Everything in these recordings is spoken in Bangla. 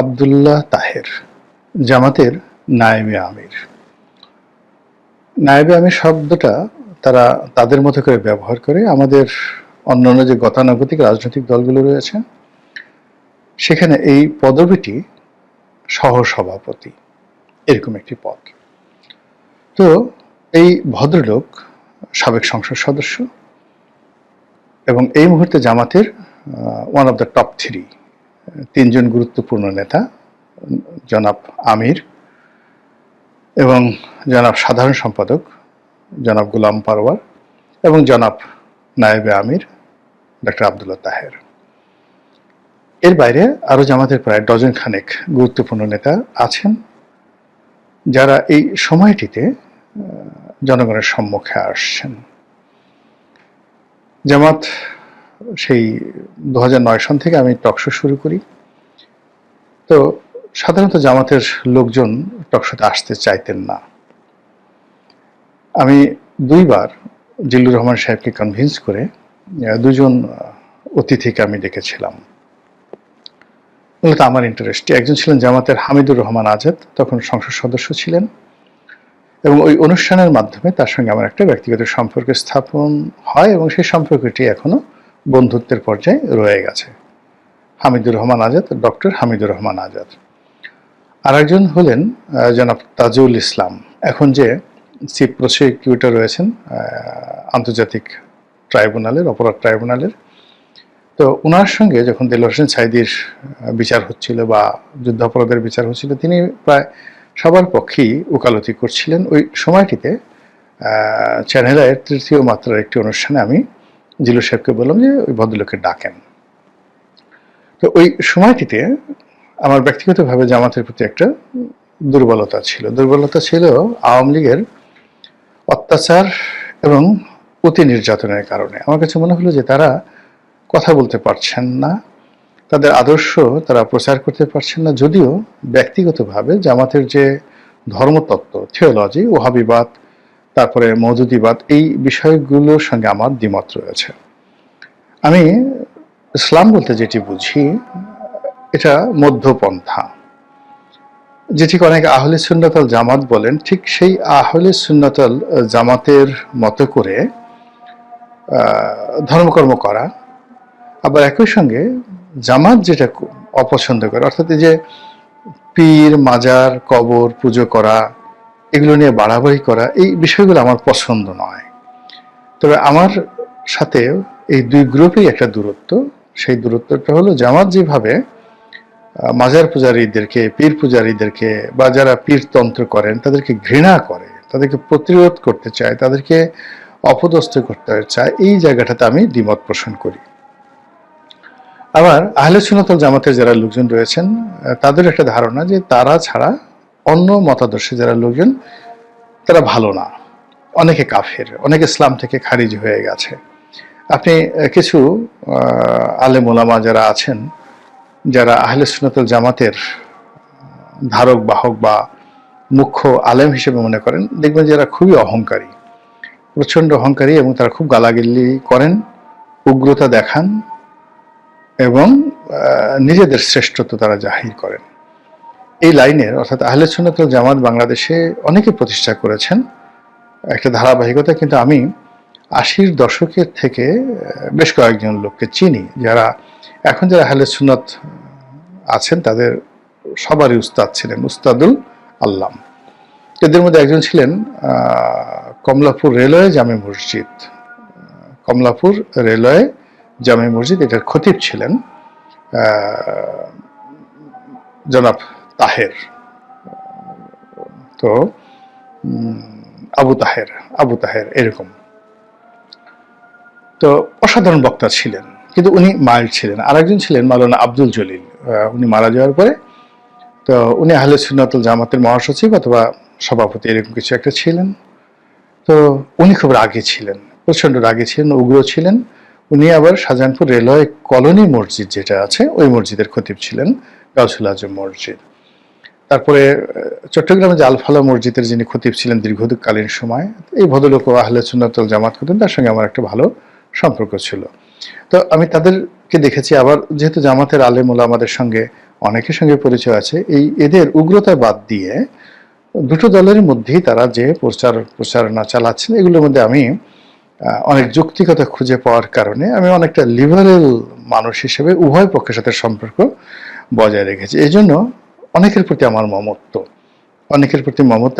আব্দুল্লাহ তাহের জামাতের নায়েবে আমির। নায়েবে আমির শব্দটা তারা তাদের মতো করে ব্যবহার করে। আমাদের অন্যান্য যে গতানুগতিক রাজনৈতিক দলগুলো রয়েছে সেখানে এই পদবিটি সহসভাপতি, এরকম একটি পদ। তো এই ভদ্রলোক সাবেক সংসদ সদস্য এবং এই মুহূর্তে জামাতের ওয়ান অফ দ্য টপ 3 তিনজন গুরুত্বপূর্ণ নেতা, জনাব আমির এবং জনাব সাধারণ সম্পাদক জনাব গোলাম পারওয়ার এবং জনাব নায়েবে আমির ডক্টর আব্দুল্লাহ তাহের। এর বাইরে আরো জামাতের প্রায় ডজন খানেক গুরুত্বপূর্ণ নেতা আছেন যারা এই সময়টিতে জনগণের সম্মুখে আসছেন। জামাত সেই 2009 সন থেকে আমি টকশো শুরু করি। তো সাধারণত জামাতের লোকজন টকশোতে আসতে চাইতেন না। আমি 2 বার জিল্লুর রহমান সাহেবকে কনভিন্স করে 2 জন অতিথিকে আমি ডেকেছিলাম। মূলত আমার ইন্টারেস্টে একজন ছিলেন জামাতের হামিদুর রহমান আজাদ, তখন সংসদ সদস্য ছিলেন, এবং ওই অনুষ্ঠানের মাধ্যমে তার সঙ্গে আমার একটা ব্যক্তিগত সম্পর্ক স্থাপন হয় এবং সেই সম্পর্কটি এখনো বন্ধুত্বের পর্যায়ে রয়ে গেছে। হামিদুর রহমান আজাদ, ডক্টর হামিদুর রহমান আজাদ। আর একজন হলেন জনাব তাজুল ইসলাম, এখন যে চিফ প্রসিকিউটর রয়েছেন আন্তর্জাতিক ট্রাইব্যুনালের, অপরাধ ট্রাইব্যুনালের। তো ওনার সঙ্গে যখন দেলোয়ার হোসেন সাঈদীর বিচার হচ্ছিল বা যুদ্ধাপরাধের বিচার হচ্ছিল, তিনি প্রায় সবার পক্ষেই ওকালতি করছিলেন। ওই সময়টিতে চ্যানেল আইয়ের 3য় মাত্রার একটি অনুষ্ঠানে আমি জিল্লুর সাহেবকে বললাম যে ওই ভদ্রলোককে ডাকেন। তো ওই সময়টিতে আমার ব্যক্তিগতভাবে জামাতের প্রতি একটা দুর্বলতা ছিল আওয়ামী লীগের অত্যাচার এবং অতি নির্যাতনের কারণে। আমার কাছে মনে হলো যে তারা কথা বলতে পারছেন না, তাদের আদর্শ তারা প্রচার করতে পারছেন না। যদিও ব্যক্তিগতভাবে জামাতের যে ধর্মতত্ত্ব, থিওলজি, ওহাবিবাদ, তারপরে মওদুদিবাদ, এই বিষয়গুলোর সঙ্গে আমার দ্বিমত রয়েছে। আমি ইসলাম বলতে যেটি বুঝি এটা মধ্যপন্থা, যেটিকে অনেক আহলে সুন্নাত ওয়াল জামাত বলেন। ঠিক সেই আহলে সুন্নাত ওয়াল জামাতের মতো করে ধর্মকর্ম করা, আবার একই সঙ্গে জামাত যেটা অপছন্দ করে, অর্থাৎ এই যে পীর, মাজার, কবর পুজো করা, এগুলো নিয়ে বাড়াবাড়ি করা, এই বিষয়গুলো আমার পছন্দ নয়। তবে আমার সাথে এই 2 গ্রুপেই একটা দূরত্ব। সেই দূরত্বটা হলো জামাত যেভাবে মাজার পূজারীদেরকে, পীর পূজারীদেরকে বা যারা পীরতন্ত্র করেন তাদেরকে ঘৃণা করে, তাদেরকে প্রতিরোধ করতে চায়, তাদেরকে অপদস্থ করতে চায়, এই জায়গাটাতে আমি দ্বিমত পোষণ করি। আবার আহলে সুন্নাত ওয়াল জামাতের যারা লোকজন রয়েছেন তাদের একটা ধারণা যে তারা ছাড়া অন্য মতাদর্শে যারা লোকজন তারা ভালো না, অনেকে কাফের, অনেকে ইসলাম থেকে খারিজ হয়ে গেছে। আপনি কিছু আলেম ওলামা যারা আছেন, যারা আহলে সুন্নাত ওয়াল জামাতের ধারক বাহক বা মুখ্য আলেম হিসেবে মনে করেন, দেখবেন যারা খুবই অহংকারী, প্রচণ্ড অহংকারী, এবং তারা খুব গালাগালি করেন, উগ্রতা দেখান এবং নিজেদের শ্রেষ্ঠত্ব তারা জাহির করেন। এই লাইনের, অর্থাৎ আহলে সুন্নাত ওয়াল জামাত বাংলাদেশে অনেকে প্রতিষ্ঠা করেছেন একটা ধারাবাহিকতা, কিন্তু আমি 80-র দশকের থেকে বেশ কয়েকজন লোককে চিনি যারা এখন যারা আহলে সুন্নাত আছেন, তাদের সবারই উস্তাদ ছিলেন উস্তাদুল আল্লাম। এদের মধ্যে একজন ছিলেন কমলাপুর রেলওয়ে জামে মসজিদ, কমলাপুর রেলওয়ে জামে মসজিদ, এটার খতিব ছিলেন জনাব তাহের। তো আবু তাহের এরকম। তো অসাধারণ বক্তা ছিলেন, কিন্তু উনি মাইল্ড ছিলেন। আরেকজন ছিলেন মাওলানা আব্দুল জলিল, উনি মারা যাওয়ার পরে। তো উনি আহলে সুন্নাত ওয়াল জামাতের মহাসচিব অথবা সভাপতি এরকম কিছু একটা ছিলেন। তো উনি খুব রাগী ছিলেন, প্রচণ্ড রাগী ছিলেন, উগ্র ছিলেন। উনি আবার শাহজাহানপুর রেলওয়ে কলোনি মসজিদ যেটা আছে, ওই মসজিদের খতিব ছিলেন, গাউসুল আজম মসজিদ। তারপরে চট্টগ্রামে যে আলফালা মসজিদের যিনি খতিব ছিলেন দীর্ঘকালীন সময়, এই ভদ্রলোক আহলে সুন্নাত ওয়াল জামাত হতেন, তার সঙ্গে আমার একটা ভালো সম্পর্ক ছিল। তো আমি তাদেরকে দেখেছি। আবার যেহেতু জামাতের আলেম ওলামাদের সঙ্গে অনেকের সঙ্গে পরিচয় আছে। এদের উগ্রতা বাদ দিয়ে দুটো দলের মধ্যেই তারা যে প্রচারণা চালাচ্ছেন, এগুলোর মধ্যে আমি অনেক যৌক্তিকতা খুঁজে পাওয়ার কারণে আমি অনেকটা লিবারেল মানুষ হিসেবে উভয় পক্ষের সাথে সম্পর্ক বজায় রেখেছি। এই জন্য অনেকের প্রতি আমার মমত্ব,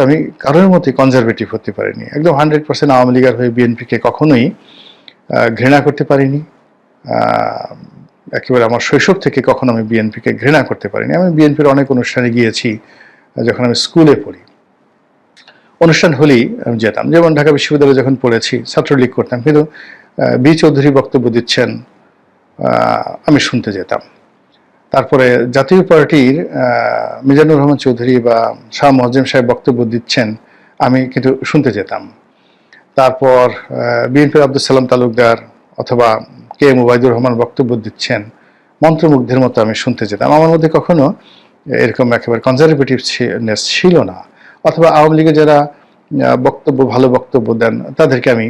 আমি কারোর মধ্যে কনজারভেটিভ হতে পারিনি। একদম 100% আওয়ামী লীগের হয়ে বিএনপিকে কখনোই ঘৃণা করতে পারিনি। একেবারে আমার শৈশব থেকে কখনো আমি বিএনপিকে ঘৃণা করতে পারিনি। আমি বিএনপির অনেক অনুষ্ঠানে গিয়েছি যখন আমি স্কুলে পড়ি। অনুষ্ঠান হলেই আমি যেতাম। যেমন ঢাকা বিশ্ববিদ্যালয়ে যখন পড়েছি ছাত্রলীগ করতাম, কিন্তু বি চৌধুরী বক্তব্য দিচ্ছেন, আমি শুনতে যেতাম। তারপরে জাতীয় পার্টির মিজানুর রহমান চৌধুরী বা শাহ মোয়াজ্জেম সাহেব বক্তব্য দিচ্ছেন, আমি কিন্তু শুনতে যেতাম। তারপর বিএনপির আব্দুল সালাম তালুকদার অথবা কে এম ওবায়দুর রহমান বক্তব্য দিচ্ছেন, মন্ত্রমুগ্ধের মতো আমি শুনতে যেতাম। আমার মধ্যে কখনো এরকম একেবারে কনজারভেটিভনেস ছিল না। অথবা আওয়ামী লীগের যারা ভালো বক্তব্য দেন, তাদেরকে আমি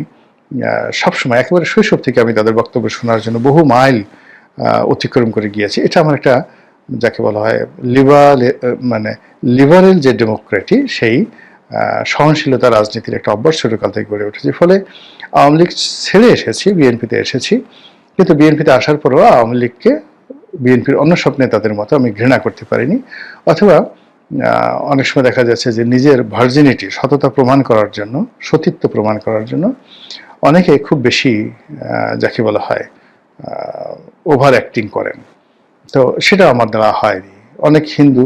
সবসময় একেবারে শৈশব থেকে আমি তাদের বক্তব্য শোনার জন্য বহু মাইল অতিক্রম করে গিয়েছি। এটা আমার একটা, যাকে বলা হয় লিবারেল যে ডেমোক্রেটি, সেই সহনশীলতা রাজনীতির একটা অভ্যাস ছোটকাল থেকে গড়ে উঠেছে। ফলে আওয়ামী লীগ ছেড়ে এসেছি, বিএনপিতে এসেছি, কিন্তু বিএনপিতে আসার পরেও আওয়ামী লীগকে বিএনপির অন্য সব নেতাদের মতো আমি ঘৃণা করতে পারিনি। অথবা অনেক সময় দেখা যাচ্ছে যে নিজের ভার্জিনিটি, সততা প্রমাণ করার জন্য, সতীত্ব প্রমাণ করার জন্য অনেকে খুব বেশি যাকে বলা হয় ওভার অ্যাক্টিং করেন। তো সেটা আমার দ্বারা হয়নি। অনেক হিন্দু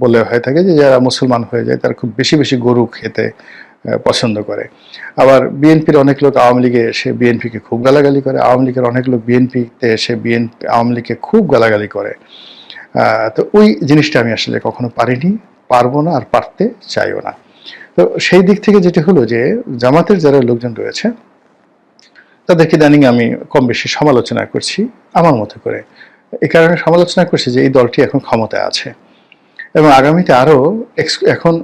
বলে হয়ে থাকে যে যারা মুসলমান হয়ে যায় তারা খুব বেশি বেশি গরু খেতে পছন্দ করে। আবার বিএনপির অনেক লোক আওয়ামী লীগে এসে বিএনপিকে খুব গালাগালি করে, আওয়ামী লীগের অনেক লোক বিএনপিতে এসে আওয়ামী লীগকে খুব গালাগালি করে। তো ওই জিনিসটা আমি আসলে কখনো পারিনি, পারবো না, আর পারতে চাইও না। তো সেই দিক থেকে যেটা হলো যে জামাতের যারা লোকজন রয়েছে তাদেরকে ইদানিং আমি কম বেশি সমালোচনা করছি আমার মতো করে। এই কারণে সমালোচনা করছি যে এই দলটি এখন ক্ষমতায় আছে এবং আগামীতে আরও এখন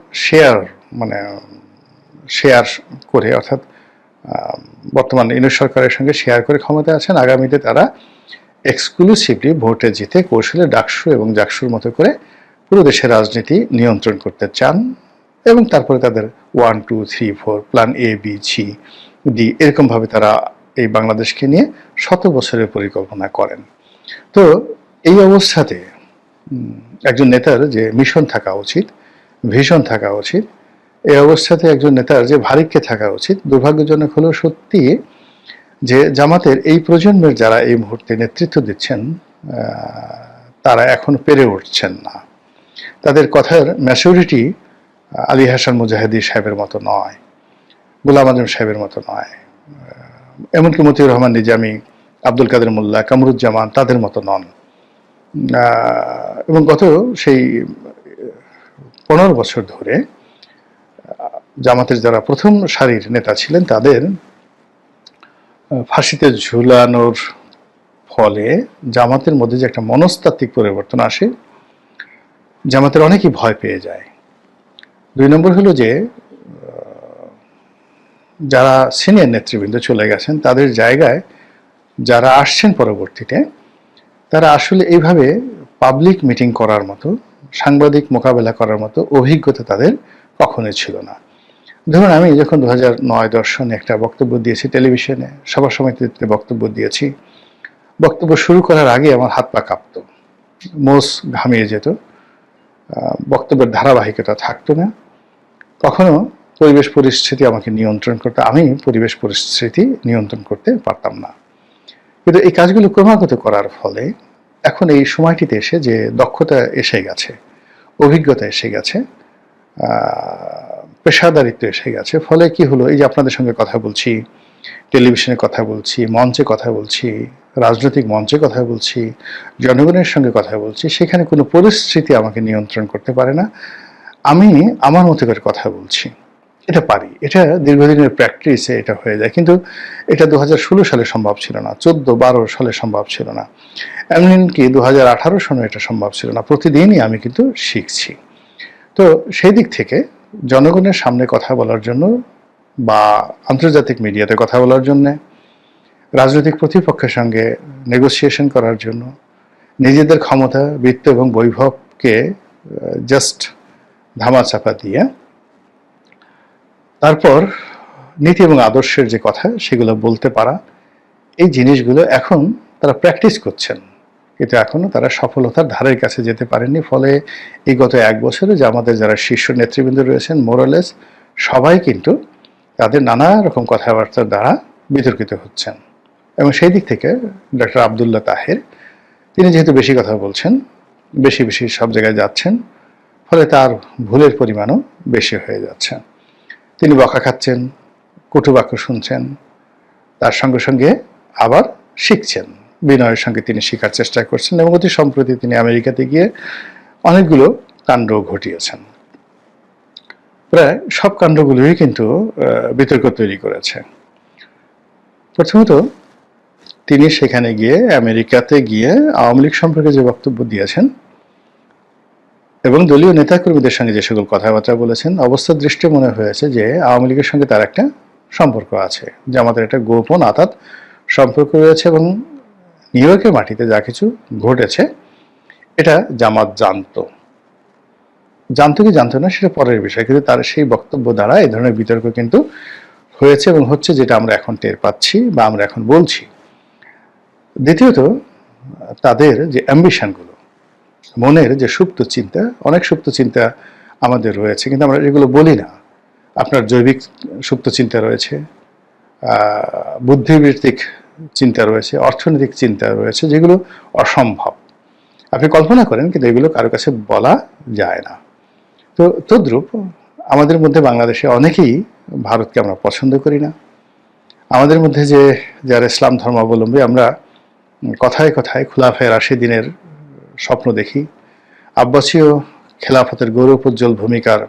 শেয়ার করে, অর্থাৎ বর্তমান ইউনিট সরকারের সঙ্গে শেয়ার করে ক্ষমতায় আছেন। আগামীতে তারা এক্সক্লুসিভলি ভোটে জিতে কৌশলে ডাকসু এবং জাকসুর মতো করে পুরো দেশের রাজনীতি নিয়ন্ত্রণ করতে চান এবং তারপরে তাদের 1, 2, 3, 4 plan A, B, C, D এরকমভাবে তারা এই বাংলাদেশকে নিয়ে 100 বছরের পরিকল্পনা করেন। তো এই অবস্থাতে একজন নেতার যে মিশন থাকা উচিত, ভিশন থাকা উচিত, এই অবস্থাতে একজন নেতার যে ভারিক্যে থাকা উচিত, দুর্ভাগ্যজনক হলেও সত্যি যে জামাতের এই প্রজন্মের যারা এই মুহূর্তে নেতৃত্ব দিচ্ছেন তারা এখন পেরে উঠছেন না। তাদের কথার ম্যাচুরিটি আলী হাসান মুজাহিদি সাহেবের মতো নয়, গোলাম আজম সাহেবের মতো নয়, এমনকি মতিউর রহমান নিজামী, আব্দুল কাদের মোল্লা, কামরুজ্জামান তাদের মতো নন। এবং গত সেই 15 বছর ধরে জামাতের যারা প্রথম সারির নেতা ছিলেন তাদের ফাঁসিতে ঝুলানোর ফলে জামাতের মধ্যে যে একটা মনস্তাত্ত্বিক পরিবর্তন আসে, জামাতের অনেকেই ভয় পেয়ে যায়। 2 নম্বর হলো যে যারা সিনিয়র নেতৃবৃন্দ চলে গেছেন তাদের জায়গায় যারা আসছেন পরবর্তীতে, তারা আসলে এইভাবে পাবলিক মিটিং করার মতো, সাংবাদিক মোকাবেলা করার মতো অভিজ্ঞতা তাদের কখনোই ছিল না। ধরুন আমি যখন 2009-10 সনে একটা বক্তব্য দিয়েছি টেলিভিশনে, সভা সমিতিতে বক্তব্য দিয়েছি, বক্তব্য শুরু করার আগে আমার হাত পা কাঁপতো, মোষ ঘামিয়ে যেত, বক্তব্যের ধারাবাহিকতা থাকতো না। কখনো পরিবেশ পরিস্থিতি আমাকে নিয়ন্ত্রণ করতে, আমি পরিবেশ পরিস্থিতি নিয়ন্ত্রণ করতে পারতাম না। কিন্তু এই কাজগুলো ক্রমাগত করার ফলে এখন এই সময়টিতে এসে যে দক্ষতা এসে গেছে, অভিজ্ঞতা এসে গেছে, পেশাদারিত্ব এসে গেছে, ফলে কি হলো, এই যে আপনাদের সঙ্গে কথা বলছি, টেলিভিশনে কথা বলছি, মঞ্চে কথা বলছি, রাজনৈতিক মঞ্চে কথা বলছি, জনগণের সঙ্গে কথা বলছি, সেখানে কোনো পরিস্থিতি আমাকে নিয়ন্ত্রণ করতে পারে না। আমি আমার মতো করে কথা বলছি, এটা পারি, এটা দীর্ঘদিনের প্র্যাকটিসে এটা হয়ে যায়। কিন্তু এটা 2016 সালে সম্ভব ছিল না, 14-12 সালে সম্ভব ছিল না, এমনকি 2018 সনে এটা সম্ভব ছিল না। প্রতিদিনই আমি কিন্তু শিখছি। তো সেই দিক থেকে জনগণের সামনে কথা বলার জন্য বা আন্তর্জাতিক মিডিয়াতে কথা বলার জন্য, রাজনৈতিক প্রতিপক্ষের সঙ্গে নেগোসিয়েশন করার জন্য নিজেদের ক্ষমতা, বৃত্ত এবং বৈভবকে জাস্ট ধামাচাপা দিয়ে তারপর নীতি এবং আদর্শের যে কথা সেগুলো বলতে পারা, এই জিনিসগুলো এখন তারা প্র্যাকটিস করছেন, কিন্তু এখনো তারা সফলতার ধারের কাছে যেতে পারেননি। ফলে এই গত 1 বছরে যে আমাদের যারা শীর্ষ নেতৃবৃন্দ রয়েছেন মোরালেস সবাই কিন্তু তাদের নানা রকম কথাবার্তার দ্বারা বিতর্কিত হচ্ছেন। এবং সেই দিক থেকে ডক্টর আবদুল্লাহ তাহের তিনি যেহেতু বেশি কথা বলছেন, বেশি বেশি সব জায়গায় যাচ্ছেন, ফলে তার ভুলের পরিমাণও বেশি হয়ে যাচ্ছে। তিনি বকা খাচ্ছেন, কটুবাক্য শুনছেন, তার সঙ্গে সঙ্গে আবার শিখছেন, বিনয়ের সঙ্গে তিনি শেখার চেষ্টা করছেন এবং অতি সম্প্রতি তিনি আমেরিকাতে গিয়ে অনেকগুলো কাণ্ড ঘটিয়েছেন। প্রায় সব কাণ্ডগুলোই কিন্তু বিতর্ক তৈরি করেছে। প্রথমত তিনি সেখানে গিয়ে আমেরিকাতে গিয়ে আওয়ামী লীগ সম্পর্কে যে বক্তব্য দিয়েছেন এবং দলীয় নেতাকর্মীদের সঙ্গে যে সকল কথাবার্তা বলেছেন, অবস্থার দৃষ্টি মনে হয়েছে যে আওয়ামী লীগের সঙ্গে তার একটা সম্পর্ক আছে, যে আমাদের একটা গোপন আতাত সম্পর্ক রয়েছে এবং নিউ ইয়র্কের মাটিতে যা কিছু ঘটেছে এটা জামাত জানতো কি জানতো না সেটা পরের বিষয়, কিন্তু তার সেই বক্তব্য দ্বারা এই ধরনের বিতর্ক কিন্তু হয়েছে এবং হচ্ছে, যেটা আমরা এখন টের পাচ্ছি বা আমরা এখন বলছি। দ্বিতীয়ত তাদের যে অ্যাম্বিশনগুলো, মনের যে সুপ্ত চিন্তা, অনেক সুপ্ত চিন্তা আমাদের রয়েছে কিন্তু আমরা এগুলো বলি না। আপনার জৈবিক সুপ্ত চিন্তা রয়েছে, বুদ্ধিবৃত্তিক চিন্তা রয়েছে, অর্থনৈতিক চিন্তা রয়েছে, যেগুলো অসম্ভব আপনি কল্পনা করেন কিন্তু এগুলো কারো কাছে বলা যায় না। তো তদ্রূপ আমাদের মধ্যে বাংলাদেশে অনেকেই ভারতকে আমরা পছন্দ করি না। আমাদের মধ্যে যে যারা ইসলাম ধর্মাবলম্বী, আমরা কথায় কথায় খুলাফায়ে রাশিদিনের স্বপ্ন দেখি, আব্বাসীয় খেলাফতের গৌরবোজ্জ্বল ভূমিকার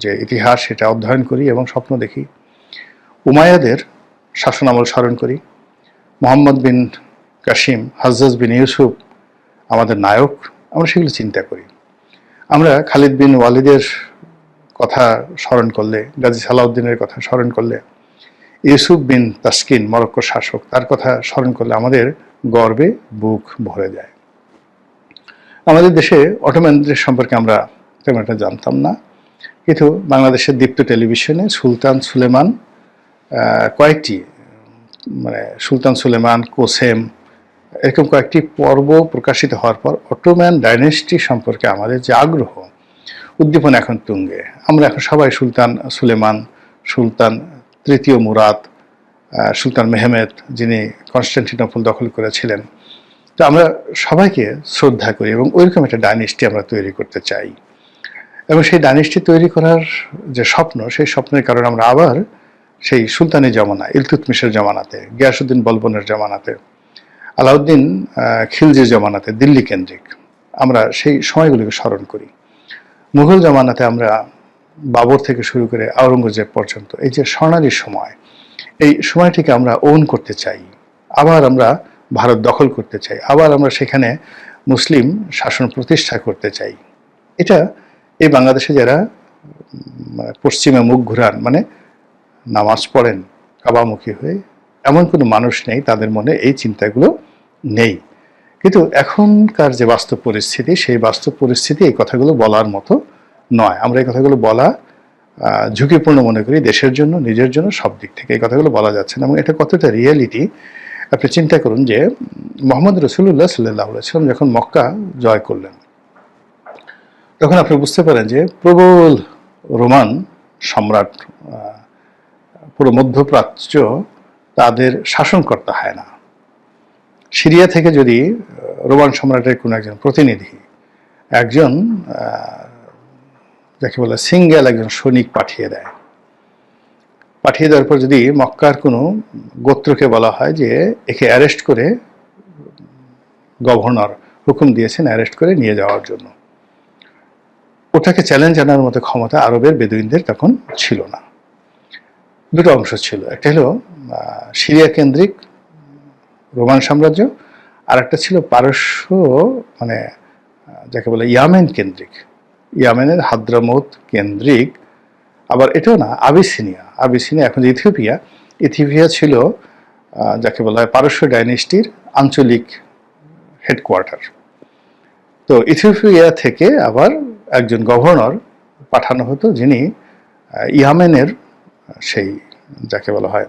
যে ইতিহাস সেটা অধ্যয়ন করি এবং স্বপ্ন দেখি, উমাইয়াদের শাসনামল স্মরণ করি, মোহাম্মদ বিন কাসিম, হাজ্জাজ বিন ইউসুফ আমাদের নায়ক, আমরা সেগুলো চিন্তা করি। আমরা খালিদ বিন ওয়ালিদের কথা স্মরণ করলে, গাজী সালাউদ্দিনের কথা স্মরণ করলে, ইউসুফ বিন তাসকিন মরক্কোর শাসক, তার কথা স্মরণ করলে আমাদের গর্বে বুক ভরে যায়। আমাদের দেশে অটোম্যানদের সম্পর্কে আমরা তেমন একটা জানতাম না, কিন্তু বাংলাদেশের দীপ্ত টেলিভিশনে সুলতান সুলেমান কয়েকটি সুলতান সুলেমান, কোসেম এরকম কয়েকটি পর্ব প্রকাশিত হওয়ার পর অটোম্যান ডাইনেস্টি সম্পর্কে আমাদের যে আগ্রহ, উদ্দীপনা এখন তুঙ্গে। আমরা এখন সবাই সুলতান সুলেমান, সুলতান তৃতীয় মুরাদ, সুলতান মেহমেদ যিনি কনস্টান্টিনোপল দখল করেছিলেন, তো আমরা সবাইকে শ্রদ্ধা করি এবং ওইরকম একটা ডাইনেস্টি আমরা তৈরি করতে চাই। এবং সেই ডাইনেস্টি তৈরি করার যে স্বপ্ন, সেই স্বপ্নের কারণে আমরা আবার সেই সুলতানি জমানা, ইলতুৎমিশের জমানাতে, গিয়াসউদ্দিন বলবনের জমানাতে, আলাউদ্দিন খিলজির জমানাতে, দিল্লি কেন্দ্রিক আমরা সেই সময়গুলিকে স্মরণ করি। মুঘল জমানাতে আমরা বাবর থেকে শুরু করে আওরঙ্গজেব পর্যন্ত এই যে স্বর্ণালী সময়, এই সময়টিকে আমরা ওন করতে চাই। আবার আমরা ভারত দখল করতে চাই, আবার আমরা সেখানে মুসলিম শাসন প্রতিষ্ঠা করতে চাই। এটা এই বাংলাদেশে যারা পশ্চিমে মুখ ঘুরান, নামাজ পড়েন কাবামুখী হয়ে, এমন কোনো মানুষ নেই তাদের মনে এই চিন্তাগুলো নেই। কিন্তু এখনকার যে বাস্তব পরিস্থিতি, সেই বাস্তব পরিস্থিতি এই কথাগুলো বলার মতো নয়। আমরা এই কথাগুলো বলা ঝুঁকিপূর্ণ মনে করি, দেশের জন্য, নিজের জন্য, সব দিক থেকে এই কথাগুলো বলা যাচ্ছে না। এবং এটা কতটা রিয়েলিটি আপনি চিন্তা করুন যে মোহাম্মদ রাসূলুল্লাহ সাল্লাল্লাহু আলাইহি ওয়াসাল্লাম যখন মক্কা জয় করলেন, তখন আপনি বুঝতে পারেন যে প্রবল রোমান সম্রাট, পুরো মধ্যপ্রাচ্য তাদের শাসনকর্তা হয় না। সিরিয়া থেকে যদি রোমান সম্রাটের কোনো একজন প্রতিনিধি, একজন যাকে বলে সিঙ্গেল একজন সৈনিক পাঠিয়ে দেওয়ার পর যদি মক্কার কোনো গোত্রকে বলা হয় যে একে অ্যারেস্ট করে, গভর্নর হুকুম দিয়েছেন অ্যারেস্ট করে নিয়ে যাওয়ার জন্য, ওটাকে চ্যালেঞ্জ জানার মতো ক্ষমতা আরবের বেদুইনদের তখন ছিল না। দুটো অংশ ছিল, একটা হলো সিরিয়া কেন্দ্রিক রোমান সাম্রাজ্য, আর একটা ছিল পারস্য, যাকে বলে ইয়ামেন কেন্দ্রিক, ইয়ামেনের হাদ্রামৌত কেন্দ্রিক, আবার এটাও না, আবিসিনিয়া এখন ইথিওপিয়া ছিল যাকে বলা হয় পারস্য ডাইনেস্টির আঞ্চলিক হেডকোয়ার্টার। তো ইথিওপিয়া থেকে আবার একজন গভর্নর পাঠানো হতো, যিনি ইয়ামেনের সেই যাকে বলা হয়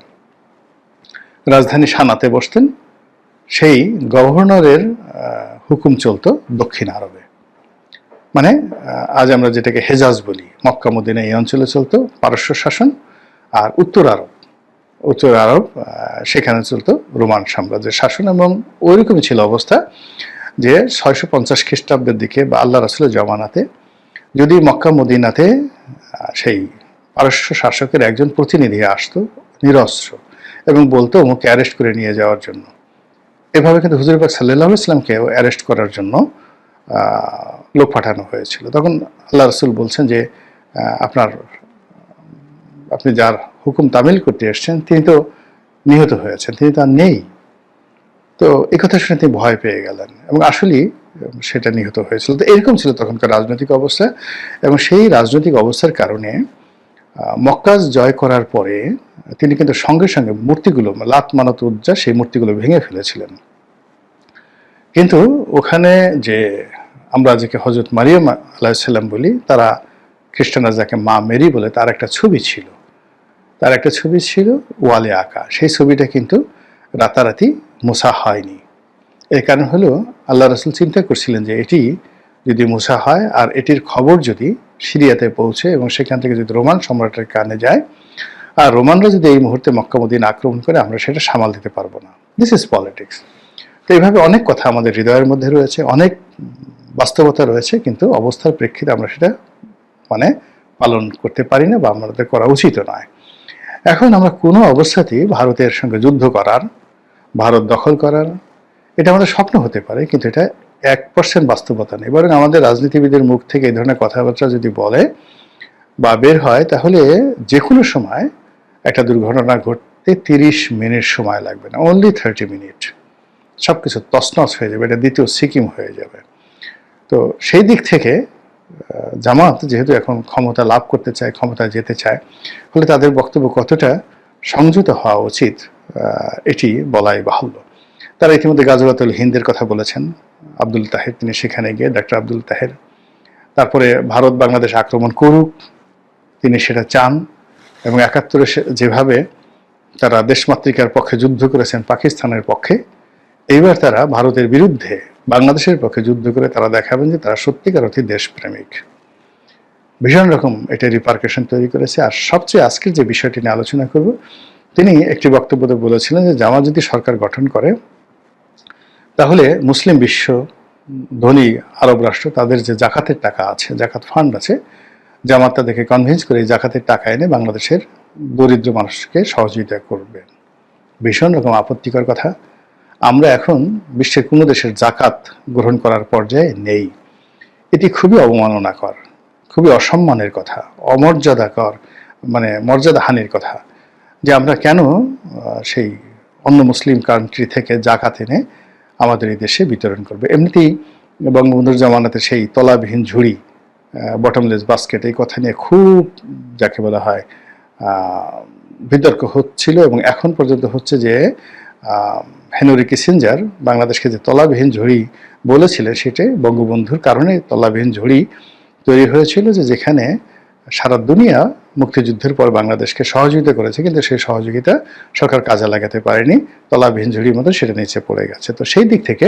রাজধানী সানাতে বসতেন। সেই গভর্নরের হুকুম চলতো দক্ষিণ আরবে, মানে আজ আমরা যেটাকে হেজাজ বলি, মক্কা মদিনা এই অঞ্চলে চলতো পারস্য শাসন। আর উত্তর আরব সেখানে চলতো রোমান সাম্রাজ্যের শাসন। এবং ওইরকমই ছিল অবস্থা যে 650 খ্রিস্টাব্দের দিকে বা আল্লাহ রাসূলের জমানাতে যদি মক্কা মদিনাতে সেই পারস্য শাসকের একজন প্রতিনিধি আসতো নিরস্ত্র এবং বলতো ওকে অ্যারেস্ট করে নিয়ে যাওয়ার জন্য, এভাবে কিন্তু হুজুর পাক সাল্লাল্লাহু আলাইহি ওয়াসাল্লামকেও অ্যারেস্ট করার জন্য লোক পাঠানো হয়েছিল। তখন আল্লাহ রাসূল বলছেন যে আপনি যার হুকুম তামিল করতে এসেছেন তিনি তো নিহত হয়েছেন, তিনি তো আর নেই। তো এই কথা শুনে তিনি ভয় পেয়ে গেলেন এবং আসলেই সেটা নিহত হয়েছিল। তো এরকম ছিল তখনকার রাজনৈতিক অবস্থা। এবং সেই রাজনৈতিক অবস্থার কারণে মক্কা জয় করার পরে তিনি কিন্তু সঙ্গে সঙ্গে মূর্তিগুলো, লাত মানত উজ্জা, সেই মূর্তিগুলো ভেঙে ফেলেছিলেন। কিন্তু ওখানে যে আমরা যাকে হযরত মারিয়াম আলাইহিস সালাম বলি, তারা খ্রিস্টানরা যাকে মা মেরি বলে, তার একটা ছবি ছিল ওয়ালে আঁকা। সেই ছবিটা কিন্তু রাতারাতি মুছা হয়নি। এর কারণ হলো আল্লাহ রাসূল চিন্তা করছিলেন যে এটি যদি মুছা হয় আর এটির খবর যদি সিরিয়াতে পৌঁছে এবং সেখান থেকে যদি রোমান সম্রাটের কানে যায়, আর রোমানরা যদি এই মুহূর্তে মক্কা মদিনা আক্রমণ করে, আমরা সেটা সামাল দিতে পারবো না। This is politics. তো এইভাবে অনেক কথা আমাদের হৃদয়ের মধ্যে রয়েছে, অনেক বাস্তবতা রয়েছে, কিন্তু অবস্থার প্রেক্ষিতে আমরা সেটা পালন করতে পারি না বা আমাদের করা উচিত নয়। এখন আমরা কোনো অবস্থাতেই ভারতের সঙ্গে যুদ্ধ করার, ভারত দখল করার, এটা আমাদের স্বপ্ন হতে পারে, কিন্তু এটা 1% বাস্তবতা নেই। বরং আমাদের রাজনীতিবিদের মুখ থেকে এই ধরনের কথাবার্তা যদি বলে বা বের হয়, তাহলে যে কোনো সময় একটা দুর্ঘটনা ঘটতে 30 মিনিট সময় লাগবে না, অনলি 30 মিনিট, সবকিছু তছনছ হয়ে যাবে, এটা দ্বিতীয় সিকিম হয়ে যাবে। তো সেই দিক থেকে জামাত যেহেতু এখন ক্ষমতা লাভ করতে চায়, ক্ষমতায় যেতে চায়, ফলে তাদের বক্তব্য কতটা সংযত হওয়া উচিত এটি বলাই বাহুল্য। তারা ইতিমধ্যে গাজওয়াতুল হিন্দের কথা বলেছেন, আব্দুল তাহের তিনি সেখানে গিয়ে, ডক্টর আব্দুল তাহের। তারপরে ভারত বাংলাদেশ আক্রমণ করুক, তিনি সেটা চান। এবং 71-এ যেভাবে তারা দেশমাতৃকার পক্ষে যুদ্ধ করেছেন পাকিস্তানের পক্ষে, এইবার তারা ভারতের বিরুদ্ধে বাংলাদেশের পক্ষে যুদ্ধ করে তারা দেখাবেন যে তারা সত্যিকার অর্থে দেশপ্রেমিক। ভীষণ রকম এটা রিপারকেশন তৈরি করেছে। আর সবচেয়ে আজকের যে বিষয়টি নিয়ে আলোচনা করব, তিনি একটি বক্তব্যতে বলেছিলেন যে জামাত যদি সরকার গঠন করে, তাহলে মুসলিম বিশ্ব, ধনী আরব রাষ্ট্র, তাদের যে জাকাতের টাকা আছে, জাকাত ফান্ড আছে, জামাত তাদেরকে কনভিন্স করে এই জাকাতের টাকা এনে বাংলাদেশের দরিদ্র মানুষকে সহযোগিতা করবে। ভীষণ রকম আপত্তিকর কথা। আমরা এখন বিশ্বের কোনো দেশের জাকাত গ্রহণ করার পর্যায়ে নেই। এটি খুবই অবমাননাকর, খুবই অসম্মানের কথা, অমর্যাদাকর, মর্যাদাহানির কথা যে আমরা কেন সেই অন্য মুসলিম কান্ট্রি থেকে জাকাত এনে আমাদের এই দেশে বিতরণ করবে। এমনিতেই বঙ্গবন্ধুর জামানাতে সেই তলাবিহীন ঝুড়ি, বটমলেস বাস্কেট, এই কথা নিয়ে খুব যাকে বলা হয় বিতর্ক হচ্ছিল এবং এখন পর্যন্ত হচ্ছে যে হেনরি কিসিঞ্জার বাংলাদেশকে যে তলাবিহীন ঝুড়ি বলেছিলেন, সেটাই বঙ্গবন্ধুর কারণে তলাবিহীন ঝুড়ি তৈরি হয়েছিল, যেখানে সারা দুনিয়া মুক্তিযুদ্ধের পর বাংলাদেশকে সহযোগিতা করেছে, কিন্তু সেই সহযোগিতা সরকার কাজে লাগাতে পারেনি, তলাবিহীন ঝুড়ির মতো সেটা নিচে পড়ে গেছে। তো সেই দিক থেকে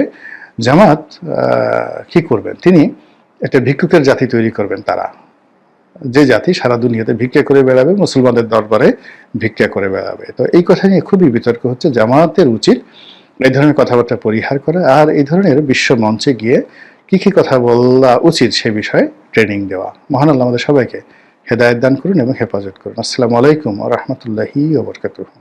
জামাত কি করবেন, তিনি একটা ভিক্ষুকের জাতি তৈরি করবেন। তারা যে জাতি সারা দুনিয়াতে ভিক্ষা করে বেড়াবে, মুসলমানদের দরবারে ভিক্ষা করে বেড়াবে। তো এই কথা নিয়ে খুবই বিতর্ক হচ্ছে। জামাতের উচিত এই ধরনের কথাবার্তা পরিহার করা, আর এই ধরনের বিশ্ব মঞ্চে গিয়ে কি কথা বলা উচিত সে বিষয়ে ট্রেনিং দেওয়া। মহান আল্লাহ আমাদের সবাইকে হেদায়েত দান করুন এবং হেফাজত করুন। আসসালামু আলাইকুম ওয়া রাহমাতুল্লাহি ওয়া বারাকাতুহু।